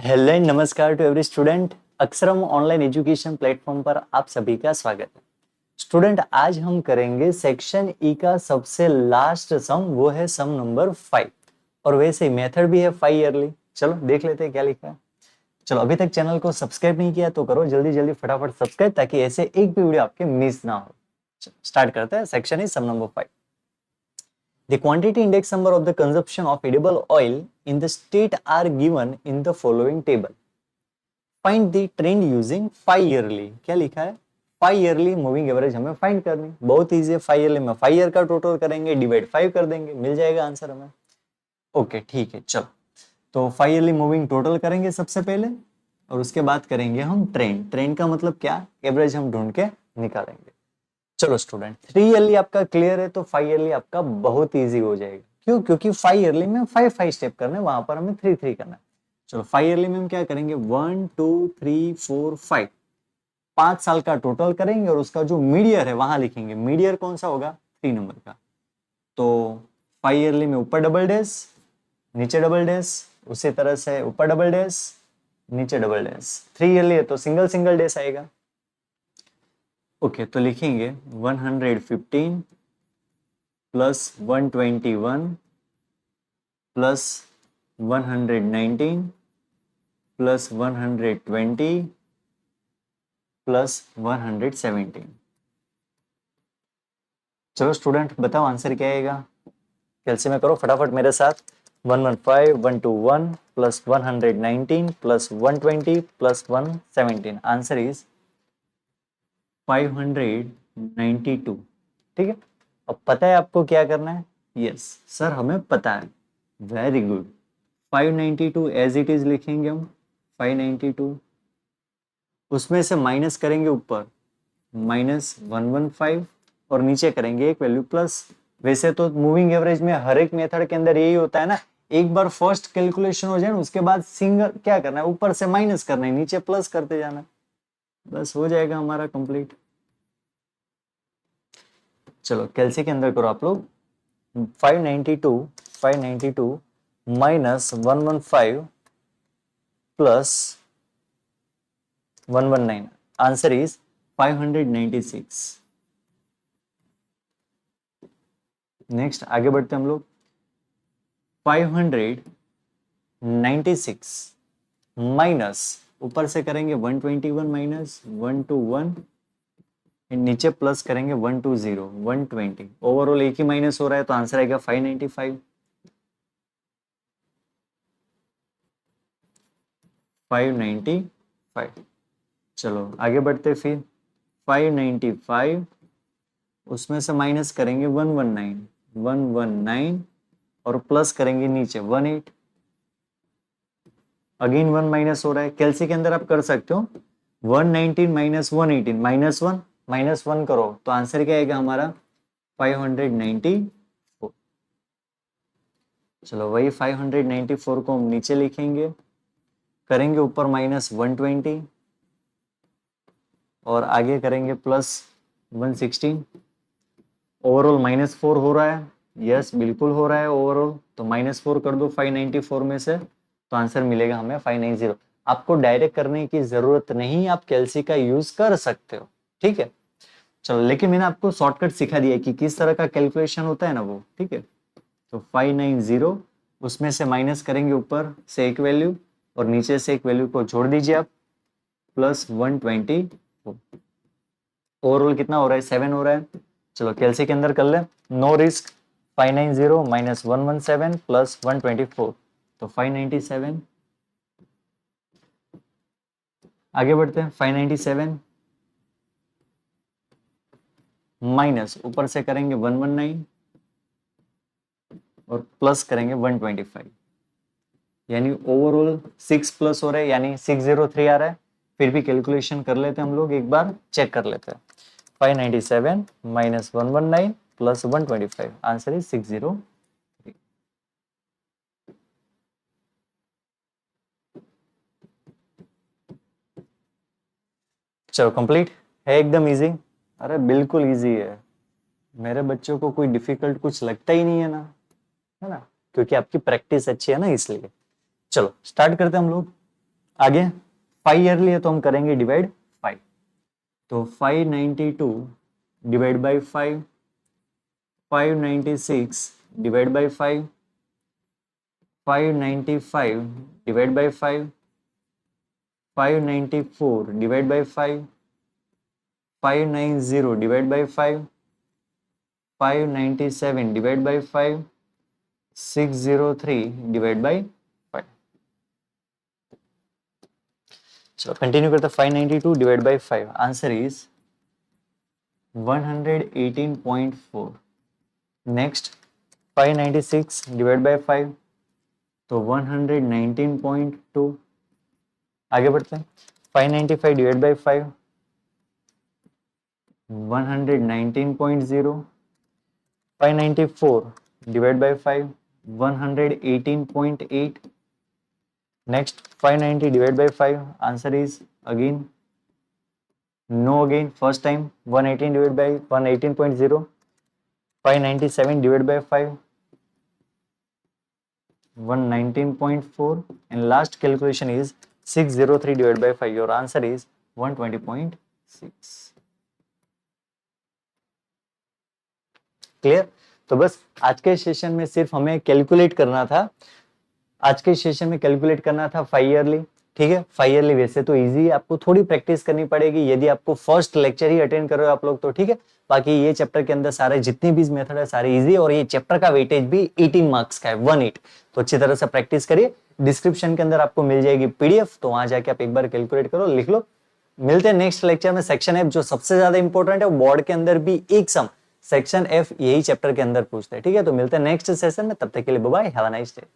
Hello and नमस्कार to every student. Aksharam online education platform पर आप सभी का स्वागत है। स्टूडेंट, आज हम करेंगे सेक्शन ई का सबसे लास्ट सम, वो है सम नंबर 5 और वैसे मेथड भी है 5 ईयरली। चलो देख लेते हैं क्या लिखा है। चलो, अभी तक चैनल को सब्सक्राइब नहीं किया तो करो जल्दी जल्दी फटाफट सब्सक्राइब, ताकि ऐसे एक भी वीडियो आपके मिस ना हो। स्टार्ट करते हैं। Section is some number 5। The quantity index number of the consumption of edible oil in the state are given in the following table. Find the trend using 5 yearly. क्या लिखा है? 5 yearly moving average हमें find करनी। बहुत easy है। 5 yearly में 5 year का total करेंगे, डिवाइड 5 कर देंगे, मिल जाएगा आंसर हमें। ओके, ठीक है। चलो, तो 5 yearly मूविंग टोटल करेंगे सबसे पहले, और उसके बाद करेंगे हम ट्रेंड। ट्रेंड का मतलब क्या? एवरेज हम ढूंढ के निकालेंगे। चलो स्टूडेंट, 3 ईयरली आपका क्लियर है तो 5 ईयरली आपका बहुत इजी हो जाएगा। क्यों? क्योंकि 5 ईयरली में 5 स्टेप करने, वहां पर हमें 3 करना है। चलो, 5 ईयरली में हम क्या करेंगे? 1 2 3 4 5, 5 साल का टोटल करेंगे और उसका जो मीडियर है वहां लिखेंगे। मीडियर कौन सा होगा? 3 नंबर का। तो 5 ईयरली में ऊपर डबल डैश, नीचे डबल डैश, उसी तरह से ऊपर डबल डैश, नीचे डबल डैश। 3 ईयरली है तो सिंगल सिंगल डैश आएगा। ओके, तो लिखेंगे 115 प्लस 121 प्लस 119 प्लस 120 प्लस 117। चलो स्टूडेंट, बताओ आंसर क्या आएगा? कैलसी में करो फटाफट मेरे साथ। 115 121 plus 119 plus 120 plus 117। Answer is 592। ठीक है, अब पता है आपको क्या करना है? यस सर, हमें पता है। Very good. 592 as it is लिखेंगे हम। 592, उसमें से माइनस करेंगे ऊपर -115 और नीचे करेंगे एक वैल्यू प्लस। वैसे तो मूविंग एवरेज में हर एक मेथड के अंदर यही होता है ना, एक बार फर्स्ट कैलकुलेशन हो जाए ना, उसके बाद सिंगल क्या करना है? ऊपर से माइनस करना है, नीचे प्लस करते जाना है, बस हो जाएगा हमारा कंप्लीट। चलो, कैलसी के अंदर करो आप लोग। 592 minus 115 plus 119। Answer is 596। Next आगे बढ़ते हम लोग। 596 माइनस, ऊपर से करेंगे 121 माइनस 121, नीचे प्लस करेंगे 120 120। ओवरऑल एक ही माइनस हो रहा है तो आंसर आएगा 595। 595। चलो आगे बढ़ते फिर। 595, उसमें से माइनस करेंगे 119 और प्लस करेंगे नीचे 18। अगेन 1 माइनस हो रहा है। कैलसी के अंदर आप कर सकते हो 119 माइनस 118 माइनस वन करो तो आंसर क्या आएगा हमारा? 594। चलो, वही 594 को हम नीचे लिखेंगे, करेंगे ऊपर -120 और आगे करेंगे +116। ओवरऑल -4 हो रहा है। यस, बिल्कुल हो रहा है ओवरऑल। तो -4 कर दो 594 में से, तो आंसर मिलेगा हमें 590। आपको डायरेक्ट करने की जरूरत नहीं, आप कैलसी का यूज कर सकते हो। ठीक है, चलो, लेकिन मैंने आपको शॉर्टकट सिखा दिया कि किस तरह का कैलकुलेशन होता है ना वो। ठीक है, तो 590, उसमें से माइनस करेंगे ऊपर से एक वैल्यू और नीचे से एक वैल्यू को जोड़ दीजिए आप, +120। ओवरऑल कितना हो रहा है? 7 हो रहा है। चलो, कैलसी के अंदर कर ले, नो रिस्क। 590 माइनस 117 प्लस 124, तो 597। आगे बढ़ते हैं। 597 माइनस, ऊपर से करेंगे 119 और प्लस करेंगे 125, यानी ओवरऑल 6 प्लस हो रहा है, यानी 603 आ रहा है। फिर भी कैलकुलेशन कर लेते हैं हम लोग, एक बार चेक कर लेते हैं। 597 माइनस 119 प्लस 125, आंसर इज 603। चलो, कंप्लीट है, एकदम इजी। अरे बिल्कुल इजी है, मेरे बच्चों को कोई डिफिकल्ट कुछ लगता ही नहीं है ना, है ना, क्योंकि आपकी प्रैक्टिस अच्छी है ना, इसलिए। चलो स्टार्ट करते हैं हम लोग। आगे 5 ईयरली है तो हम करेंगे डिवाइड 5, तो 592 divide by 5, 596 divide by 5, 595 divide by 5, 594 divide by 5, 590 divide by 5, 597 divide by 5, 603 divide by 5। चलो कंटिन्यू करते, 592 divide by 5, answer is 118.4। Next 596 divide by 5, तो 119.2। आगे बढ़ते हैं, 595 divide by 5, 119.0, 594 divide by 5, 118.8। Next 590 divide by 5, answer is again no, again first time 118 divide by 118.0, 597 divide by 5, 119.4, and last calculation is 603 divided by 5. Your answer is 120.6. Clear? तो बस आज के session में सिर्फ हमें कैलकुलेट करना था, आज के सेशन में कैलकुलेट करना था 5 ईयरली। ठीक है, 5 ईयरली वैसे तो इजी है, आपको थोड़ी प्रैक्टिस करनी पड़ेगी यदि आपको फर्स्ट लेक्चर ही अटेंड कर रहे हो आप लोग तो। ठीक है, बाकी ये चैप्टर के अंदर सारे जितनी भी मेथड है सारे इजी, और ये चैप्टर का वेटेज भी 18 मार्क्स का है, 18। तो अच्छी तरह से प्रैक्टिस करिए, डिस्क्रिप्शन के अंदर आपको मिल जाएगी पीडीएफ, तो वहां जाके आप एक बार कैलकुलेट करो, लिख लो। मिलते हैं नेक्स्ट लेक्चर में। सेक्शन एफ जो सबसे ज्यादा इंपॉर्टेंट है, बोर्ड के अंदर भी एक सम सेक्शन एफ यही चैप्टर के अंदर पूछते हैं। ठीक है, तो मिलते हैं नेक्स्ट सेशन में, तब तक के लिए bye bye, have a nice day.